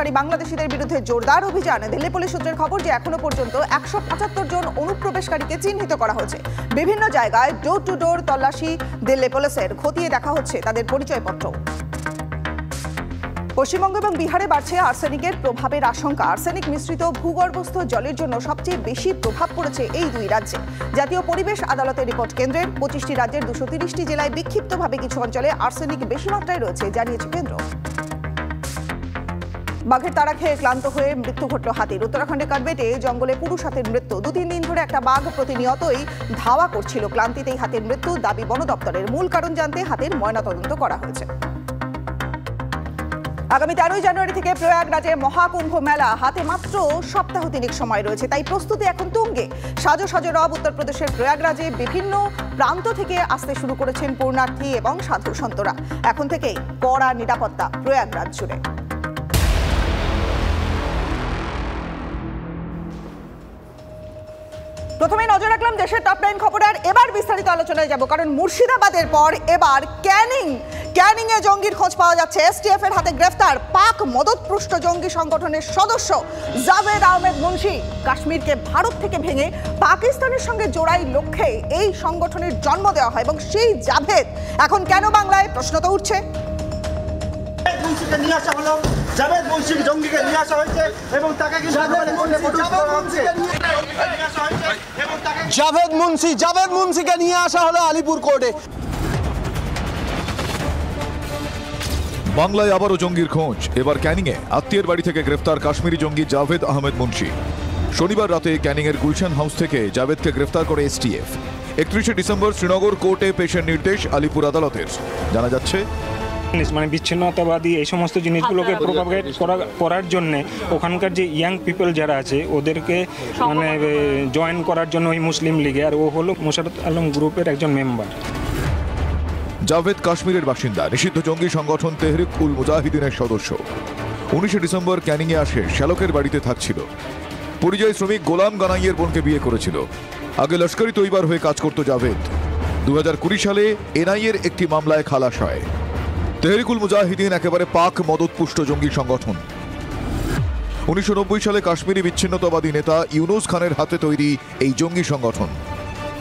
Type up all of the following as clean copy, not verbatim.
অনুপ্রবেশকারী বাংলাদেশিদের বিরুদ্ধে জোরদার অভিযান। দিল্লি পুলিশ সূত্রের খবর যে এখনো পর্যন্ত 175 জন অনুপ্রবেশকারীকে চিহ্নিত করা হয়েছে। বিভিন্ন জায়গায় ডোর টু ডোর তল্লাশি দিল্লি পুলিশের, খতিয়ে দেখা হচ্ছে তাদের পরিচয়পত্র। পশ্চিমবঙ্গ এবং বিহারে বাড়ছে আর্সেনিকের প্রভাবের আশঙ্কা। আর্সেনিক মিশ্রিত ভূগর্ভস্থ জলের জন্য সবচেয়ে বেশি প্রভাব পড়েছে এই দুই রাজ্যে। জাতীয় পরিবেশ আদালতের রিপোর্ট কেন্দ্রের 25টি রাজ্যের 230টি জেলায় বিক্ষিপ্তভাবে কিছু অঞ্চলে আর্সেনিক বেশি মাত্রায় রয়েছে, জানিয়েছে কেন্দ্র। বাঘের তাড়া খেয়ে ক্লান্ত হয়ে মৃত্যু ঘটল হাতির। উত্তরাখণ্ডে কাটবেটে জঙ্গলে পুরুষ হাতির মৃত্যু। 2-3 দিন ধরে একটা বাঘ প্রতিনিয়তই ধাওয়া করছিল। ক্লান্তিতেই হাতির মৃত্যু, দাবি বন দপ্তরের। মূল কারণ জানতে হাতির ময়নাতদন্ত করা হয়েছে। আগামী 13 জানুয়ারি থেকে প্রয়াগরাজে মহাকুম্ভ মেলা। হাতে মাত্র সপ্তাহ 3 সময় রয়েছে, তাই প্রস্তুতি এখন তুঙ্গে। সাজো সাজো রব উত্তরপ্রদেশের প্রয়াগরাজে বিভিন্ন প্রান্ত থেকে আসতে শুরু করেছেন পূর্ণার্থী এবং সাধু সন্তরা। এখন থেকেই কড়া নিরাপত্তা প্রয়াগরাজ জুড়ে। প্রথমে নজর রাখলাম দেশের টপ 9 খবর, আর এবার বিস্তারিত আলোচনায় যাব। কারণ মুর্শিদাবাদের পর এবার ক্যানিং এ জঙ্গির খোঁজ পাওয়া যাচ্ছে। এসটিএফ এর হাতে গ্রেফতার পাক মদতপুষ্ট জঙ্গি সংগঠনের সদস্য জাভেদ আহমেদ মুন্সি। কাশ্মীরকে ভারত থেকে ভেঙে পাকিস্তানের সঙ্গে জোড়াই লক্ষ্যে এই সংগঠনের জন্ম দেওয়া হয়, এবং সেই জাভেদ এখন কেন বাংলায়, প্রশ্ন তো উঠছে। জাভেদ মুন্সি জঙ্গিকে নিয়ে আসা হয়েছে এবং তাকে জাভেদ মুন্সিকে নিয়ে আসা হলো আলিপুর কোর্টে। বাংলায় আবারও জঙ্গির খোঁজ। এবার ক্যানিংয়ে আত্মীয়ের বাড়ি থেকে গ্রেফতার কাশ্মীরি জঙ্গি জাভেদ আহমেদ মুন্সি। শনিবার রাতে ক্যানিংয়ের গুলশান হাউস থেকে জাভেদকে গ্রেফতার করে এসটিএফ। 31শে ডিসেম্বর শ্রীনগর কোর্টে পেশের নির্দেশ আলিপুর আদালতের। জানা যাচ্ছে মানে বিচ্ছিন্নতাবাদী এই সমস্ত জিনিসগুলোকে প্রোপাগেট করার জন্য ওখানকার যে ইয়াং পিপল যারা আছে ওদেরকে মানে জয়েন করার জন্য ওই মুসলিম লীগে, আর ও হলো মোশাররফ আলম গ্রুপের একজন মেম্বার। জাভেদ কাশ্মীরের বাসিন্দা, নিষিদ্ধ জঙ্গি সংগঠন তেহরিক উল মুজাহিদিনের সদস্য। 19শে ডিসেম্বর ক্যানিংয়ে আসে শ্যালকের বাড়িতে থাকছিল। পরিযায়ী শ্রমিক গোলাম গানাইয়ের বোনকে বিয়ে করেছিল। আগে লস্করি তৈবার হয়ে কাজ করত জাভেদ। 2020 সালে এনআইএর একটি মামলায় খালাস হয়। তেহরিকুল মুজাহিদিন একেবারে পাক মদতপুষ্ট জঙ্গি সংগঠন। 1990 সালে কাশ্মীরি বিচ্ছিন্নতাবাদী নেতা ইউনুস খানের হাতে তৈরি এই জঙ্গি সংগঠন।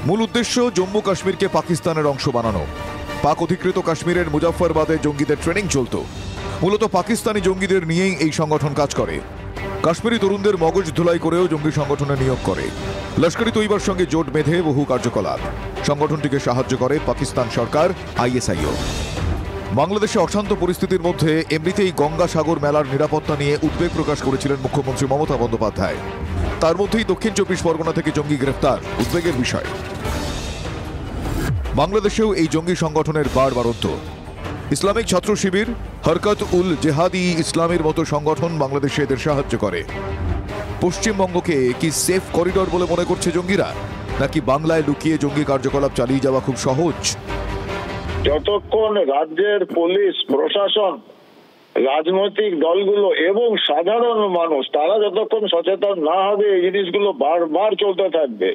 মূল উদ্দেশ্য জম্মু কাশ্মীরকে পাকিস্তানের অংশ বানানো। পাক অধিকৃত কাশ্মীরের মুজাফফরবাদে জঙ্গিদের ট্রেনিং চলত। মূলত পাকিস্তানি জঙ্গিদের নিয়েই এই সংগঠন কাজ করে। কাশ্মীরি তরুণদের মগজ ধুলাই করেও জঙ্গি সংগঠনে নিয়োগ করে। লস্করি তৈবার সঙ্গে জোট বেঁধে বহু কার্যকলাপ। সংগঠনটিকে সাহায্য করে পাকিস্তান সরকার, আইএসআইও। বাংলাদেশে অশান্ত পরিস্থিতির মধ্যে এমনিতেই গঙ্গাসাগর মেলার নিরাপত্তা নিয়ে উদ্বেগ প্রকাশ করেছিলেন মুখ্যমন্ত্রী মমতা বন্দ্যোপাধ্যায়। তার মধ্যেই দক্ষিণ 24 পরগনা থেকে জঙ্গি গ্রেফতার উদ্বেগের বিষয়। বাংলাদেশেও এই জঙ্গি সংগঠনের বাড়বাড়ন্ত। ইসলামিক ছাত্র শিবির, হরকত উল জেহাদি ইসলামের মতো সংগঠন বাংলাদেশে এদের সাহায্য করে। পশ্চিমবঙ্গকে কি সেফ করিডর বলে মনে করছে জঙ্গিরা, নাকি বাংলায় লুকিয়ে জঙ্গি কার্যকলাপ চালিয়ে যাওয়া খুব সহজ? যতক্ষণ রাজ্যের পুলিশ প্রশাসন, রাজনৈতিক দলগুলো এবং সাধারণ মানুষ তারা যতক্ষণ সচেতন না হবে এই জিনিসগুলো বারবার চলতে থাকবে।